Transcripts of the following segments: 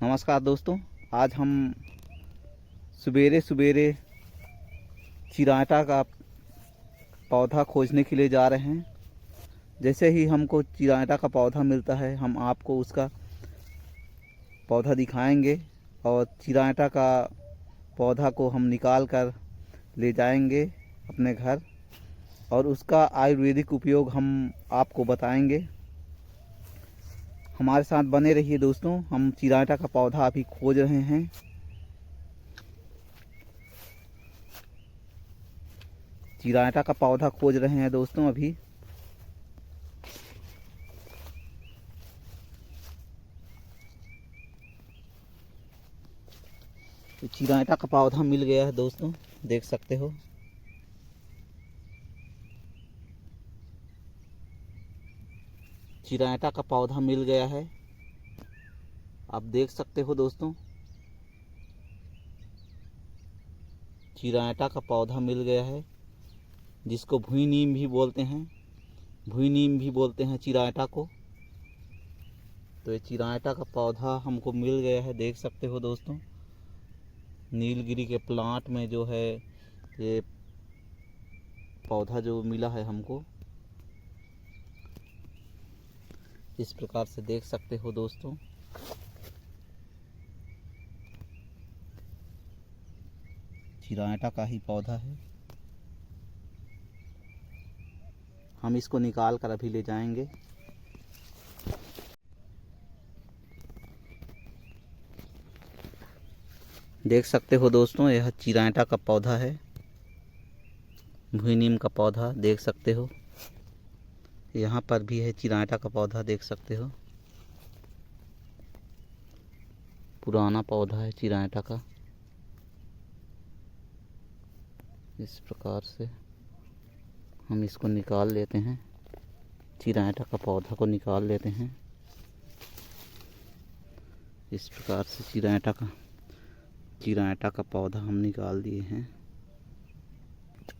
नमस्कार दोस्तों। आज हम सवेरे सवेरे चिराटा का पौधा खोजने के लिए जा रहे हैं। जैसे ही हमको चिराटा का पौधा मिलता है हम आपको उसका पौधा दिखाएंगे और चिराटा का पौधा को हम निकाल कर ले जाएंगे अपने घर और उसका आयुर्वेदिक उपयोग हम आपको बताएंगे। हमारे साथ बने रहिए दोस्तों। हम चिराटा का पौधा अभी खोज रहे हैं। चिराटा का पौधा खोज रहे हैं दोस्तों अभी। तो चिराटा का पौधा मिल गया है दोस्तों, देख सकते हो। चिराटा का पौधा मिल गया है, आप देख सकते हो दोस्तों। चिराटा का पौधा मिल गया है, जिसको भुई नीम भी बोलते हैं। भुई नीम भी बोलते हैं चिराटा को। तो ये चिराटा का पौधा हमको मिल गया है, देख सकते हो दोस्तों। नीलगिरी के प्लांट में जो है ये पौधा जो मिला है हमको, इस प्रकार से देख सकते हो दोस्तों। चिराटा का ही पौधा है। हम इसको निकाल कर अभी ले जाएंगे। देख सकते हो दोस्तों, यह चिराटा का पौधा है। भुई नीम का पौधा देख सकते हो। यहाँ पर भी है चिराटा का पौधा, देख सकते हो। पुराना पौधा है चिराटा का। इस प्रकार से हम इसको निकाल लेते हैं। चिराटा का पौधा को निकाल लेते हैं। इस प्रकार से चिराटा का पौधा हम निकाल दिए हैं।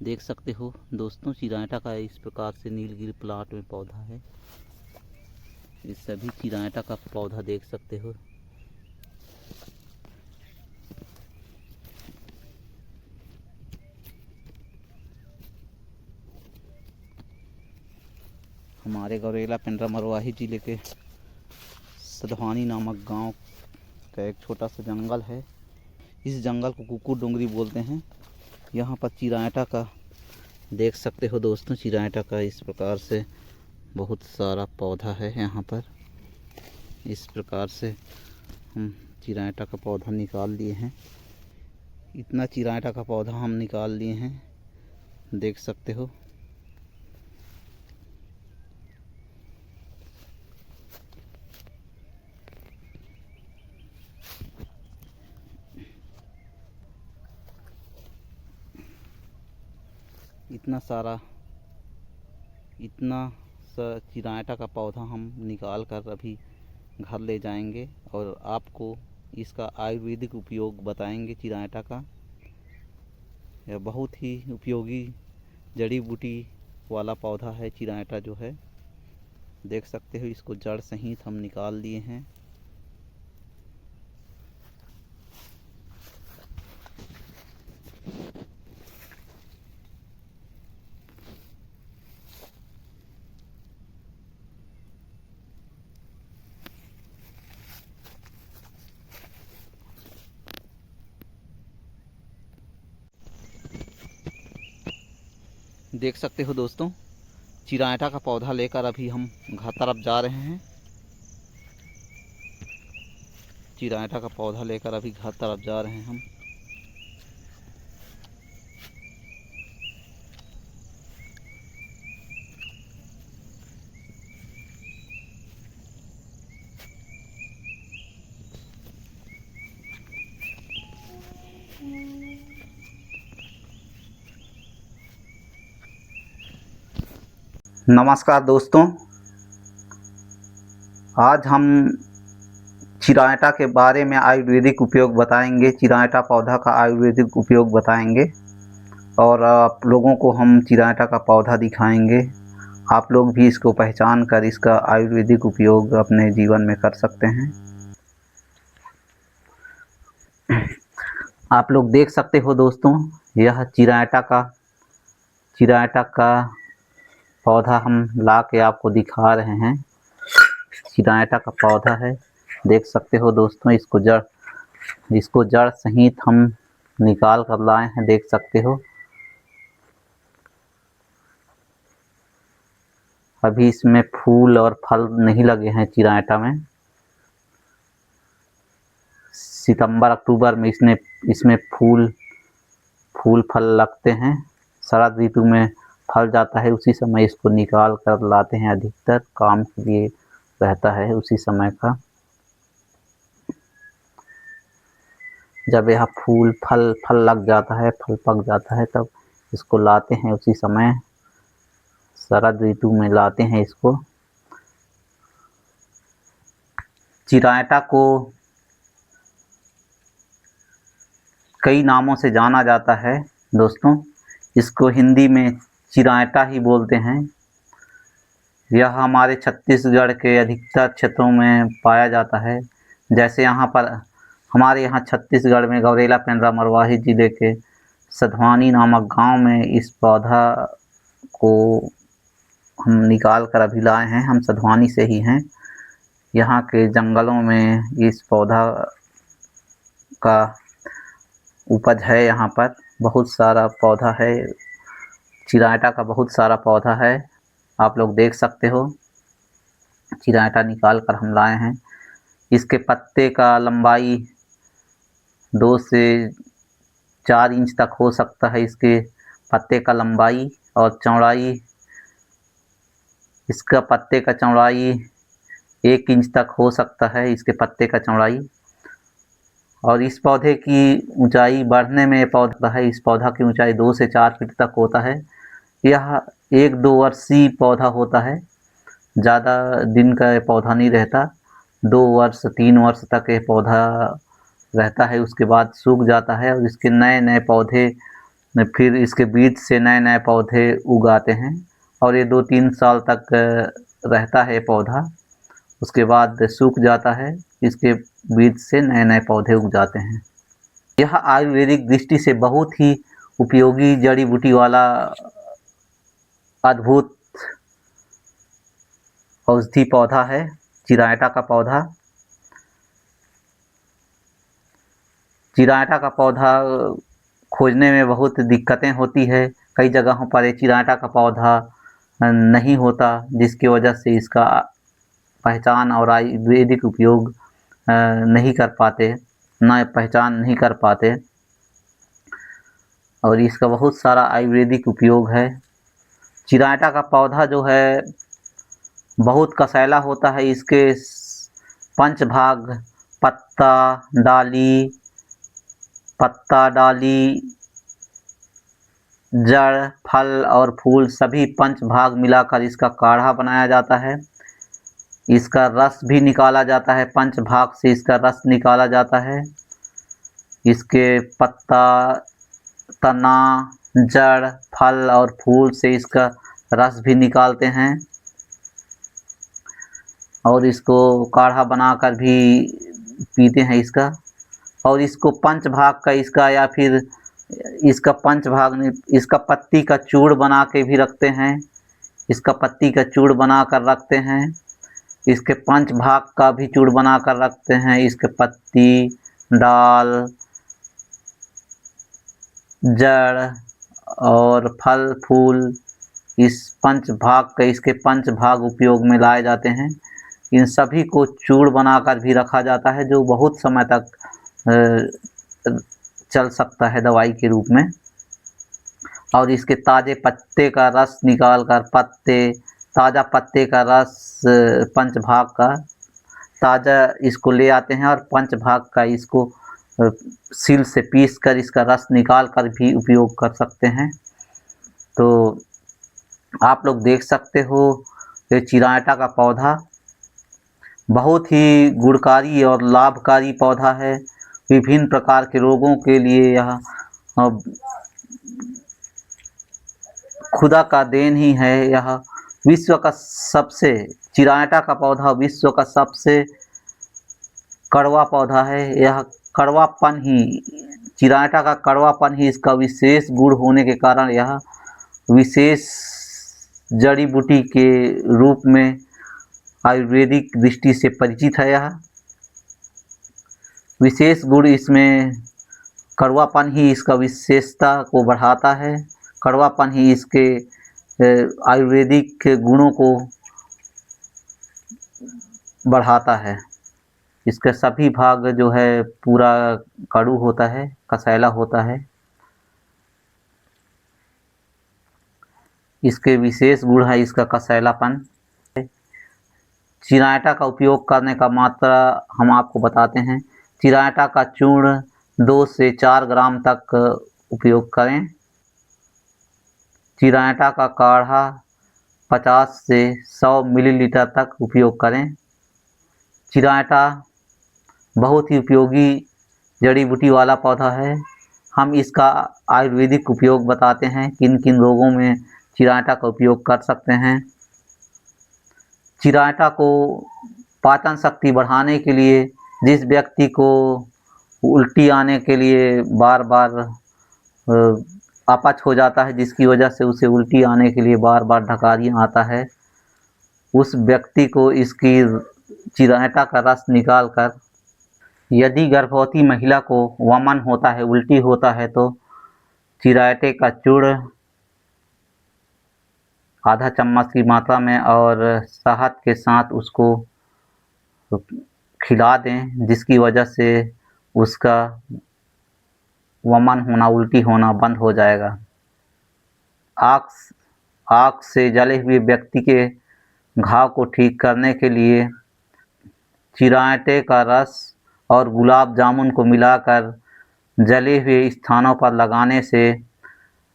देख सकते हो दोस्तों, चिराटा का इस प्रकार से नीलगिरी प्लाट में पौधा है। ये सभी चिराटा का पौधा देख सकते हो। हमारे गौरेला पेंड्रा मरवाही जिले के सधवानी नामक गांव का एक छोटा सा जंगल है। इस जंगल को कुकुर डोंगरी बोलते हैं। यहाँ पर चिराटा का देख सकते हो दोस्तों। चिराटा का इस प्रकार से बहुत सारा पौधा है यहाँ पर। इस प्रकार से हम चिराटा का पौधा निकाल लिए हैं। इतना चिराटा का पौधा हम निकाल लिए हैं, देख सकते हो। इतना सा चिराटा का पौधा हम निकाल कर अभी घर ले जाएंगे और आपको इसका आयुर्वेदिक उपयोग बताएंगे। चिराटा का यह बहुत ही उपयोगी जड़ी बूटी वाला पौधा है। चिराटा जो है देख सकते हो, इसको जड़ सहित हम निकाल लिए हैं। देख सकते हो दोस्तों, चिराटा का पौधा लेकर अभी हम घर तरफ जा रहे हैं। चिराटा का पौधा लेकर अभी घर तरफ जा रहे हैं हम। नमस्कार दोस्तों, आज हम चिराटा के बारे में आयुर्वेदिक उपयोग बताएंगे। चिराटा पौधा का आयुर्वेदिक उपयोग बताएंगे और आप लोगों को हम चिराटा का पौधा दिखाएंगे। आप लोग भी इसको पहचान कर इसका आयुर्वेदिक उपयोग अपने जीवन में कर सकते हैं। आप लोग देख सकते हो दोस्तों, यह चिरायटा का पौधा हम ला के आपको दिखा रहे हैं। चिरायटा का पौधा है, देख सकते हो दोस्तों। इसको जड़ सहित हम निकाल कर लाए हैं, देख सकते हो। अभी इसमें फूल और फल नहीं लगे हैं चिरायटा में। सितंबर अक्टूबर में इसमें फूल फल लगते हैं। शरद ऋतु में फल जाता है, उसी समय इसको निकाल कर लाते हैं। अधिकतर काम के लिए रहता है उसी समय का। जब यह फल लग जाता है, फल पक जाता है, तब इसको लाते हैं उसी समय। शरद ऋतु में लाते हैं इसको। चिरायटा को कई नामों से जाना जाता है दोस्तों। इसको हिंदी में चिरायटा ही बोलते हैं। यह हमारे छत्तीसगढ़ के अधिकतर क्षेत्रों में पाया जाता है। जैसे हमारे यहाँ छत्तीसगढ़ में गौरेला पेंड्रा मरवाही जिले के सधवानी नामक गांव में इस पौधा को हम निकाल कर अभी लाए हैं। हम सधवानी से ही हैं। यहाँ के जंगलों में इस पौधा का उपज है। यहाँ पर बहुत सारा पौधा है, चिरायटा का बहुत सारा पौधा है। आप लोग देख सकते हो, चिरायटा निकाल कर हम लाए हैं। इसके पत्ते का लंबाई 2 से 4 इंच तक हो सकता है। इसके पत्ते का लंबाई और चौड़ाई, इसका पत्ते का चौड़ाई 1 इंच तक हो सकता है, इसके पत्ते का चौड़ाई। और इस पौधे की ऊंचाई बढ़ने में पौधा है। इस पौधा की ऊंचाई 2 से 4 फीट तक होता है। यह 1-2 वर्षीय पौधा होता है, ज़्यादा दिन का पौधा नहीं रहता। 2 वर्ष 3 वर्ष तक यह पौधा रहता है, उसके बाद सूख जाता है। और इसके नए पौधे, फिर इसके बीज से नए पौधे उगाते हैं। और ये 2-3 साल तक रहता है पौधा, उसके बाद सूख जाता है। इसके बीज से नए पौधे उग जाते हैं। यह आयुर्वेदिक दृष्टि से बहुत ही उपयोगी जड़ी बूटी वाला अद्भुत औषधि पौधा है, चिरायटा का पौधा। चिरायटा का पौधा खोजने में बहुत दिक्कतें होती है। कई जगहों पर ये चिरायटा का पौधा नहीं होता, जिसकी वजह से इसका पहचान और आयुर्वेदिक उपयोग पहचान नहीं कर पाते। और इसका बहुत सारा आयुर्वेदिक उपयोग है। चिरायटा का पौधा जो है बहुत कसैला होता है। इसके 5 भाग, पत्ता डाली, जड़, फल और फूल सभी 5 भाग मिलाकर इसका काढ़ा बनाया जाता है। इसका रस भी निकाला जाता है, 5 भाग से इसका रस निकाला जाता है। इसके पत्ता, तना, जड़, फल और फूल से इसका रस भी निकालते हैं। और इसको काढ़ा बनाकर भी पीते हैं इसका। और इसको 5 भाग का इसका, या फिर इसका 5 भाग नहीं, इसका पत्ती का चूड़ बना के भी रखते हैं। इसका पत्ती का चूड़ बना कर रखते हैं। इसके 5 भाग का भी चूड़ बना कर रखते हैं। इसके पत्ती, डाल, जड़ और फल फूल, इस 5 भाग का, इसके 5 भाग उपयोग में लाए जाते हैं। इन सभी को चूड़ बनाकर भी रखा जाता है, जो बहुत समय तक चल सकता है दवाई के रूप में। और इसके ताज़े पत्ते का रस निकाल कर, ताज़ा पत्ते का रस 5 भाग का ताज़ा इसको ले आते हैं, और 5 भाग का इसको सील से पीस कर इसका रस निकाल कर भी उपयोग कर सकते हैं। तो आप लोग देख सकते हो, ये चिरायटा का पौधा बहुत ही गुणकारी और लाभकारी पौधा है। विभिन्न प्रकार के रोगों के लिए यह खुदा का देन ही है। यह चिरायटा का पौधा विश्व का सबसे कड़वा पौधा है। यह कड़वापन ही चिरायटा का कड़वापन ही इसका विशेष गुण होने के कारण यह विशेष जड़ी बूटी के रूप में आयुर्वेदिक दृष्टि से परिचित है। यह विशेष गुण इसमें कड़वापन ही इसका विशेषता को बढ़ाता है। कड़वापन ही इसके आयुर्वेदिक गुणों को बढ़ाता है। इसके सभी भाग जो है पूरा कड़ू होता है, कसैला होता है। इसके विशेष गुण है इसका कसैलापन। चिरायटा का उपयोग करने का मात्रा हम आपको बताते हैं। चिरायटा का चूर्ण 2 से 4 ग्राम तक उपयोग करें। चिरायटा का काढ़ा 50 से 100 मिलीलीटर तक उपयोग करें। चिरायटा बहुत ही उपयोगी जड़ी बूटी वाला पौधा है। हम इसका आयुर्वेदिक उपयोग बताते हैं, किन किन रोगों में चिरायटा का उपयोग कर सकते हैं। चिरायटा को पाचन शक्ति बढ़ाने के लिए, जिस व्यक्ति को उल्टी आने के लिए बार बार अपच हो जाता है, जिसकी वजह से उसे उल्टी आने के लिए बार बार ढकारियाँ आता है, उस व्यक्ति को इसकी चिरायटा का रस निकालकर, यदि गर्भवती महिला को वमन होता है, उल्टी होता है, तो चिरायटे का चूर्ण आधा चम्मच की मात्रा में और शहद के साथ उसको खिला दें, जिसकी वजह से उसका वमन होना, उल्टी होना बंद हो जाएगा। आग से जले हुए व्यक्ति के घाव को ठीक करने के लिए चिरायटे का रस और गुलाब जामुन को मिलाकर जले हुए स्थानों पर लगाने से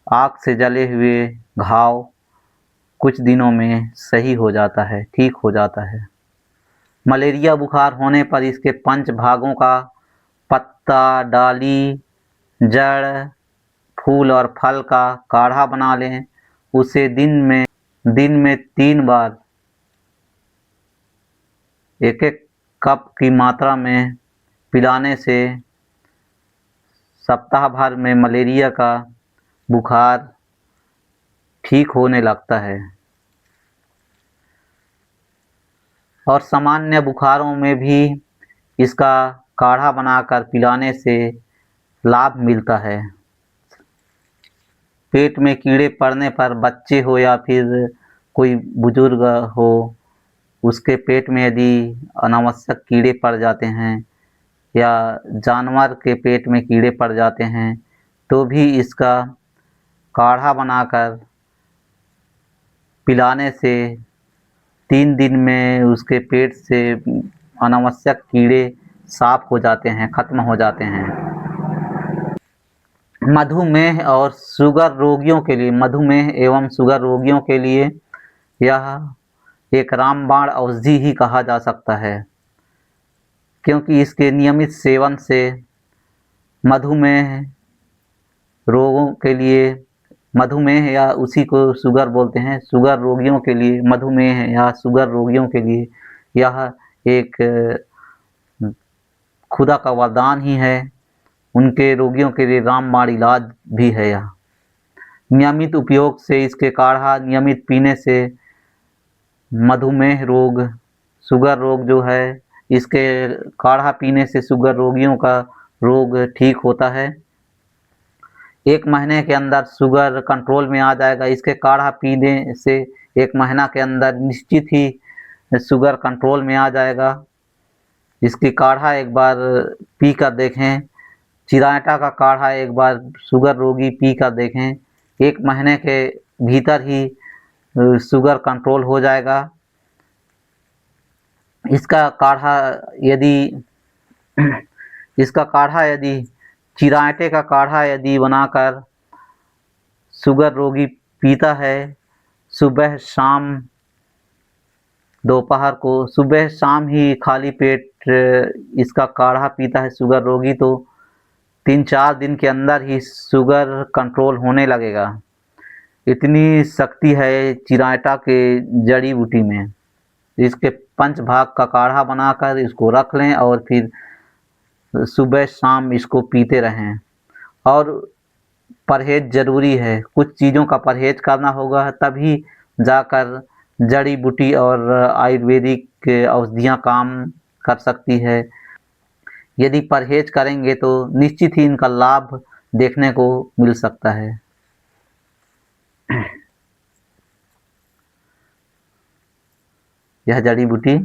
आग से जले हुए घाव कुछ दिनों में सही हो जाता है, ठीक हो जाता है। मलेरिया बुखार होने पर इसके 5 भागों का पत्ता, डाली, जड़, फूल और फल का काढ़ा बना लें। उसे दिन में 3 बार 1-1 कप की मात्रा में पिलाने से सप्ताह भर में मलेरिया का बुखार ठीक होने लगता है। और सामान्य बुखारों में भी इसका काढ़ा बनाकर पिलाने से लाभ मिलता है। पेट में कीड़े पड़ने पर बच्चे हो या फिर कोई बुजुर्ग हो, उसके पेट में यदि अनावश्यक कीड़े पड़ जाते हैं या जानवर के पेट में कीड़े पड़ जाते हैं, तो भी इसका काढ़ा बनाकर पिलाने से 3 दिन में उसके पेट से अनावश्यक कीड़े साफ हो जाते हैं, खत्म हो जाते हैं। मधुमेह और शुगर रोगियों के लिए, मधुमेह एवं शुगर रोगियों के लिए यह एक रामबाण औषधि ही कहा जा सकता है, क्योंकि इसके नियमित सेवन से मधुमेह रोगों के लिए, मधुमेह या उसी को शुगर बोलते हैं, शुगर रोगियों के लिए, मधुमेह या शुगर रोगियों के लिए यह एक खुदा का वरदान ही है। उनके रोगियों के लिए रामबाण इलाज भी है। यह नियमित उपयोग से, इसके काढ़ा नियमित पीने से मधुमेह रोग, शुगर रोग जो है, इसके काढ़ा पीने से शुगर रोगियों का रोग ठीक होता है। 1 महीने के अंदर शुगर कंट्रोल में आ जाएगा। इसके काढ़ा पीने से 1 महीना के अंदर निश्चित ही शुगर कंट्रोल में आ जाएगा। इसकी काढ़ा एक बार पी कर देखें, चिरायटा का काढ़ा एक बार शुगर रोगी पी कर देखें, 1 महीने के भीतर ही शुगर कंट्रोल हो जाएगा। इसका काढ़ा यदि चिरायटे का काढ़ा यदि बनाकर शुगर रोगी पीता है, सुबह शाम दोपहर को, सुबह शाम ही खाली पेट इसका काढ़ा पीता है शुगर रोगी, तो 3-4 दिन के अंदर ही शुगर कंट्रोल होने लगेगा। इतनी शक्ति है चिरायटा के जड़ी बूटी में। इसके 5 भाग का काढ़ा बनाकर इसको रख लें और फिर सुबह शाम इसको पीते रहें। और परहेज ज़रूरी है। कुछ चीज़ों का परहेज करना होगा, तभी जाकर जड़ी बूटी और आयुर्वेदिक औषधियाँ काम कर सकती है। यदि परहेज करेंगे तो निश्चित ही इनका लाभ देखने को मिल सकता है। यह जड़ी बूटी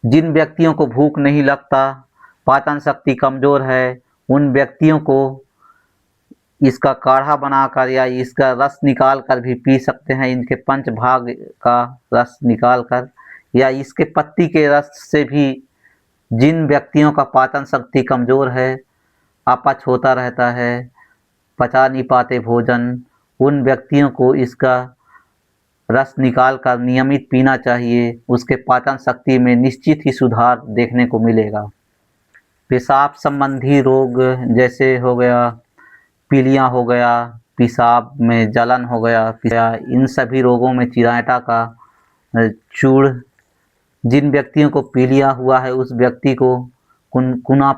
जिन व्यक्तियों को भूख नहीं लगता, पाचन शक्ति कमज़ोर है, उन व्यक्तियों को इसका काढ़ा बनाकर या इसका रस निकाल कर भी पी सकते हैं। इनके पंच भाग का रस निकाल कर, या इसके पत्ती के रस से भी जिन व्यक्तियों का पाचन शक्ति कमज़ोर है, अपच होता रहता है, पचा नहीं पाते भोजन, उन व्यक्तियों को इसका रस निकाल कर नियमित पीना चाहिए। उसके पाचन शक्ति में निश्चित ही सुधार देखने को मिलेगा। पेशाब संबंधी रोग जैसे हो गया, पीलिया हो गया, पेशाब में जलन हो गया, इन सभी रोगों में चिरायता का चूर्ण, जिन व्यक्तियों को पीलिया हुआ है उस व्यक्ति को कुनकुना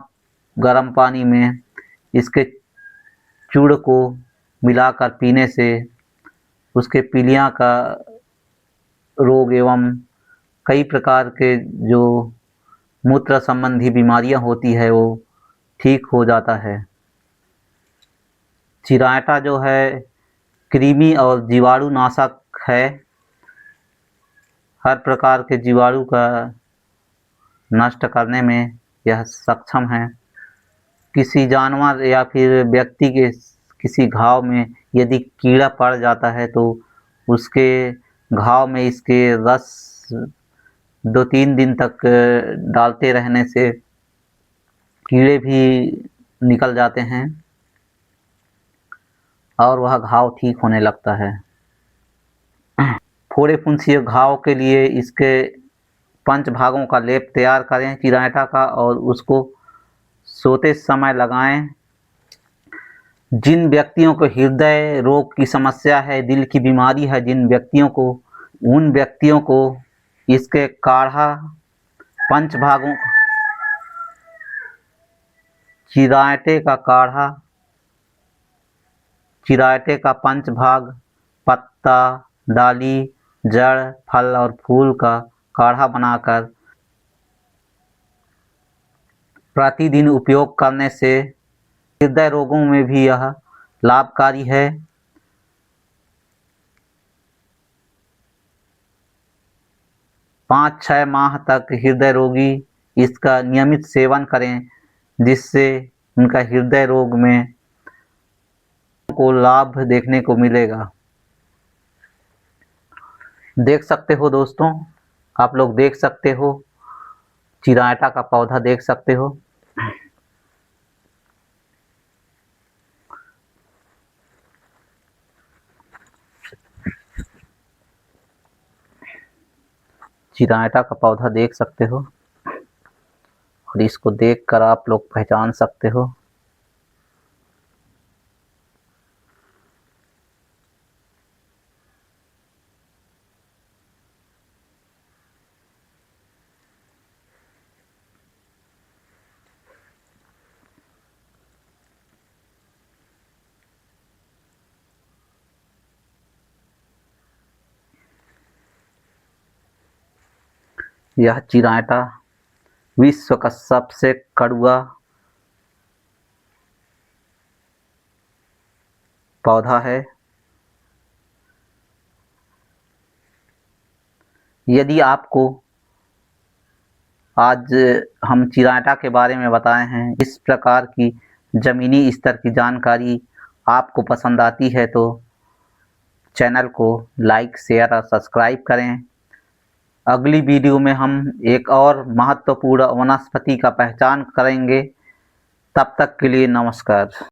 गर्म पानी में इसके चूर्ण को मिलाकर पीने से उसके पीलिया का रोग एवं कई प्रकार के जो मूत्र संबंधी बीमारियां होती है वो ठीक हो जाता है। चिरायता जो है कृमि और जीवाणु नाशक है। हर प्रकार के जीवाणु का नष्ट करने में यह सक्षम है। किसी जानवर या फिर व्यक्ति के किसी घाव में यदि कीड़ा पड़ जाता है तो उसके घाव में इसके रस 2-3 दिन तक डालते रहने से कीड़े भी निकल जाते हैं और वह घाव ठीक होने लगता है। फोड़े फुंसियों घाव के लिए इसके 5 भागों का लेप तैयार करें चिरायता का और उसको सोते समय लगाएं। जिन व्यक्तियों को हृदय रोग की समस्या है, दिल की बीमारी है जिन व्यक्तियों को, उन व्यक्तियों को इसके काढ़ा 5 भागों चिरायते का काढ़ा, चिरायते का 5 भाग पत्ता, डाली, जड़, फल और फूल का काढ़ा बनाकर प्रतिदिन उपयोग करने से हृदय रोगों में भी यह लाभकारी है। 5-6 माह तक हृदय रोगी इसका नियमित सेवन करें, जिससे उनका हृदय रोग में को लाभ देखने को मिलेगा। देख सकते हो दोस्तों, आप लोग देख सकते हो, चिरायता का पौधा देख सकते हो। चिरायता का पौधा देख सकते हो और इसको देखकर आप लोग पहचान सकते हो। यह चिरायता विश्व का सबसे कड़वा पौधा है। यदि आपको आज हम चिरायता के बारे में बताए हैं, इस प्रकार की ज़मीनी स्तर की जानकारी आपको पसंद आती है तो चैनल को लाइक, शेयर और सब्सक्राइब करें। अगली वीडियो में हम एक और महत्वपूर्ण वनस्पति का पहचान करेंगे। तब तक के लिए नमस्कार।